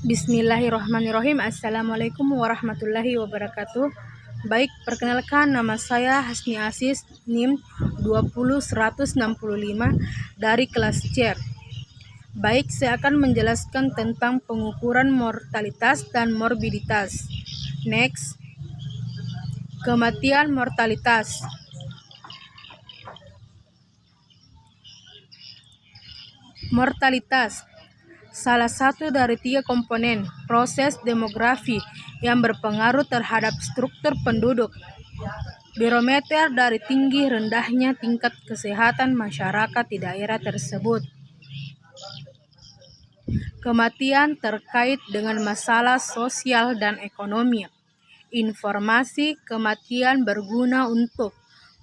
Bismillahirrahmanirrahim. Assalamualaikum warahmatullahi wabarakatuh. Baik, perkenalkan nama saya Hasni Asis, NIM 20165 dari kelas C. Baik, saya akan menjelaskan tentang pengukuran mortalitas dan morbiditas. Next, kematian mortalitas. Mortalitas salah satu dari 3 komponen proses demografi yang berpengaruh terhadap struktur penduduk. Barometer dari tinggi rendahnya tingkat kesehatan masyarakat di daerah tersebut. Kematian terkait dengan masalah sosial dan ekonomi. Informasi kematian berguna untuk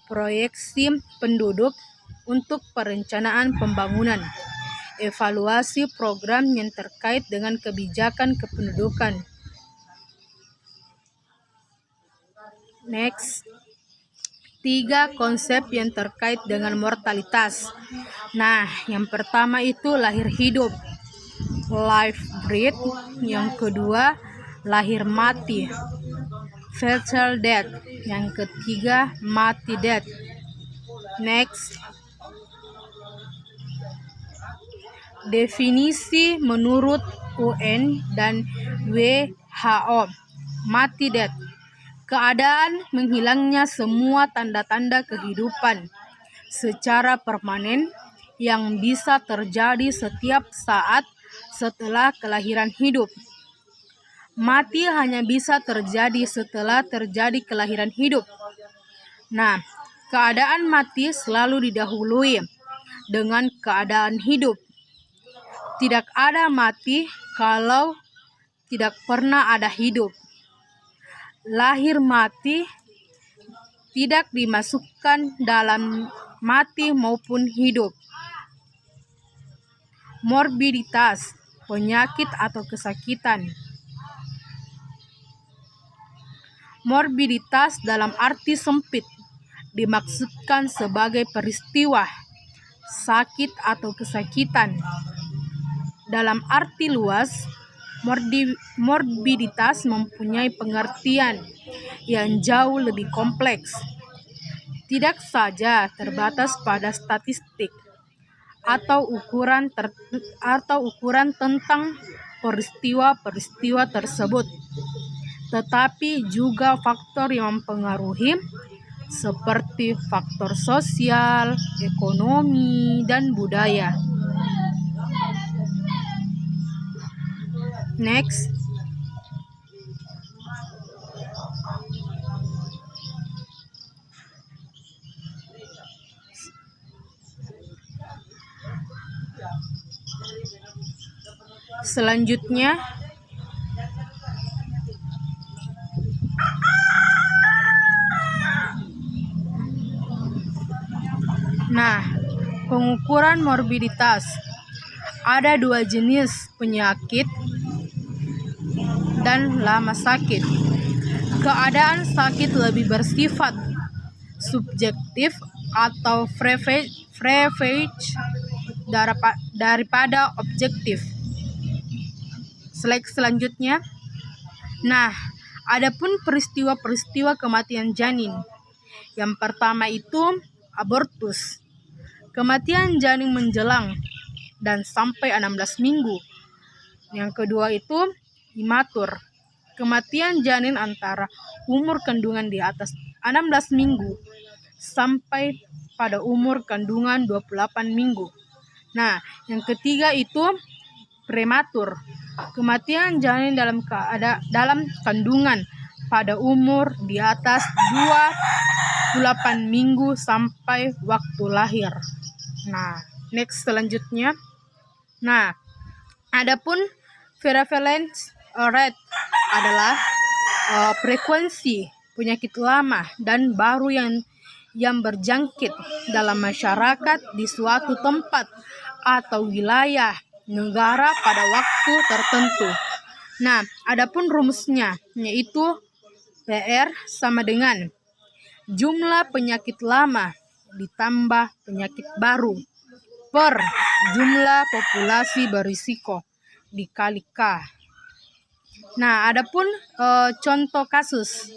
proyeksi penduduk untuk perencanaan pembangunan. Evaluasi program yang terkait dengan kebijakan kependudukan. Next, 3 konsep yang terkait dengan mortalitas. Nah, yang pertama itu lahir hidup, life birth. Yang kedua, lahir mati, fetal death. Yang ketiga, mati death. Next, definisi menurut UN dan WHO. Mati death, keadaan menghilangnya semua tanda-tanda kehidupan secara permanen yang bisa terjadi setiap saat setelah kelahiran hidup. Mati hanya bisa terjadi setelah terjadi kelahiran hidup. Nah, keadaan mati selalu didahului dengan keadaan hidup. Tidak ada mati kalau tidak pernah ada hidup. Lahir mati tidak dimasukkan dalam mati maupun hidup. Morbiditas, penyakit atau kesakitan. Morbiditas dalam arti sempit dimaksudkan sebagai peristiwa sakit atau kesakitan. Dalam arti luas, morbiditas mempunyai pengertian yang jauh lebih kompleks. Tidak saja terbatas pada statistik atau ukuran tentang peristiwa-peristiwa tersebut, tetapi juga faktor yang mempengaruhi seperti faktor sosial, ekonomi, dan budaya. Next, selanjutnya pengukuran morbiditas. Ada 2 jenis penyakit dan lama sakit. Keadaan sakit lebih bersifat subjektif atau privilege daripada objektif. Selanjutnya, adapun peristiwa-peristiwa kematian janin. Yang pertama itu abortus, kematian janin menjelang dan sampai 16 minggu. Yang kedua itu imatur, kematian janin antara umur kandungan di atas 16 minggu sampai pada umur kandungan 28 minggu. Yang ketiga itu prematur, kematian janin dalam kandungan pada umur di atas 28 minggu sampai waktu lahir. Next, selanjutnya. Adapun prevalence rate adalah frekuensi penyakit lama dan baru yang berjangkit dalam masyarakat di suatu tempat atau wilayah negara pada waktu tertentu. Adapun rumusnya yaitu PR sama dengan jumlah penyakit lama ditambah penyakit baru per jumlah populasi berisiko dikali K. Nah, adapun contoh kasus.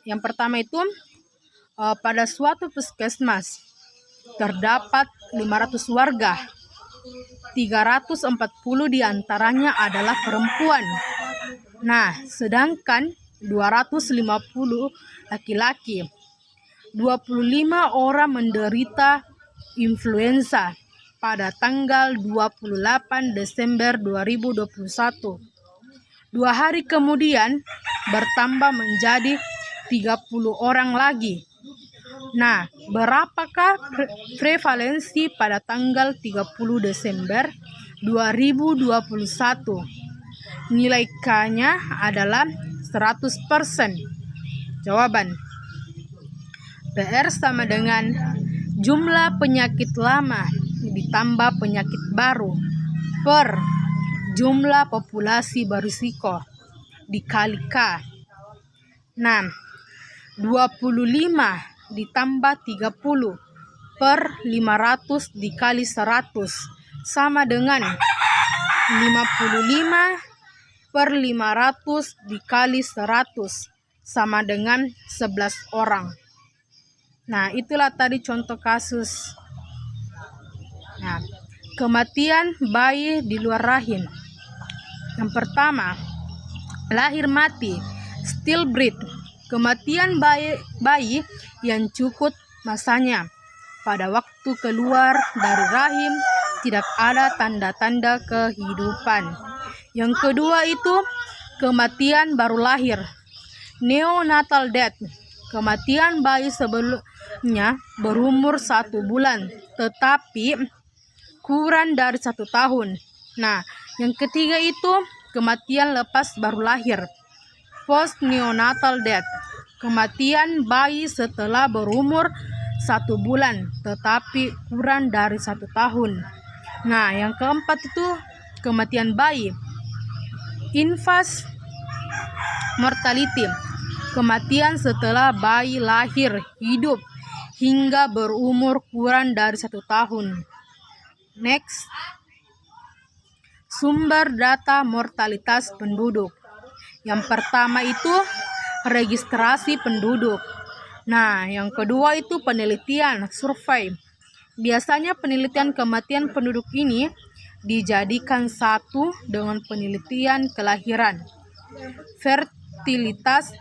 Yang pertama itu pada suatu puskesmas terdapat 500 warga. 340 diantaranya adalah perempuan. Nah, sedangkan 250 laki-laki. 25 orang menderita influenza pada tanggal 28 Desember 2021. 2 hari kemudian bertambah menjadi 30 orang lagi. Nah, berapakah prevalensi pada tanggal 30 Desember 2021? Nilai K-nya adalah 100%. Jawaban PR sama dengan jumlah penyakit lama ditambah penyakit baru per jumlah populasi berisiko dikali K. Nah, 25 ditambah 30 per 500 dikali 100 sama dengan 55 per 500 dikali 100 sama dengan 11 orang. Nah, itulah tadi contoh kasus. Nah, kematian bayi di luar rahim. Yang pertama, lahir mati, stillbirth. Kematian bayi yang cukup masanya. Pada waktu keluar dari rahim tidak ada tanda-tanda kehidupan. Yang kedua itu kematian baru lahir, neonatal death. Kematian bayi sebelumnya berumur 1 bulan tetapi kurang dari 1 tahun. Nah, yang ketiga itu kematian lepas baru lahir, post neonatal death. Kematian bayi setelah berumur 1 bulan tetapi kurang dari 1 tahun. Nah, yang keempat itu kematian bayi, infant mortality. Kematian setelah bayi lahir hidup hingga berumur kurang dari 1 tahun. Next, sumber data mortalitas penduduk. Yang pertama itu registrasi penduduk. Nah, yang kedua itu penelitian, survei. Biasanya penelitian kematian penduduk ini dijadikan satu dengan penelitian kelahiran, fertilitas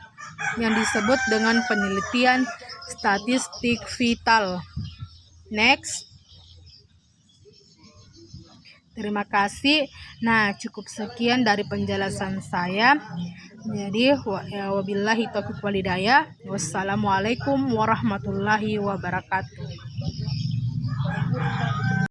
yang disebut dengan penelitian statistik vital. Next. Terima kasih. Nah, cukup sekian dari penjelasan saya. Jadi, wabillahi taufiq wal hidayah. Wassalamualaikum warahmatullahi wabarakatuh.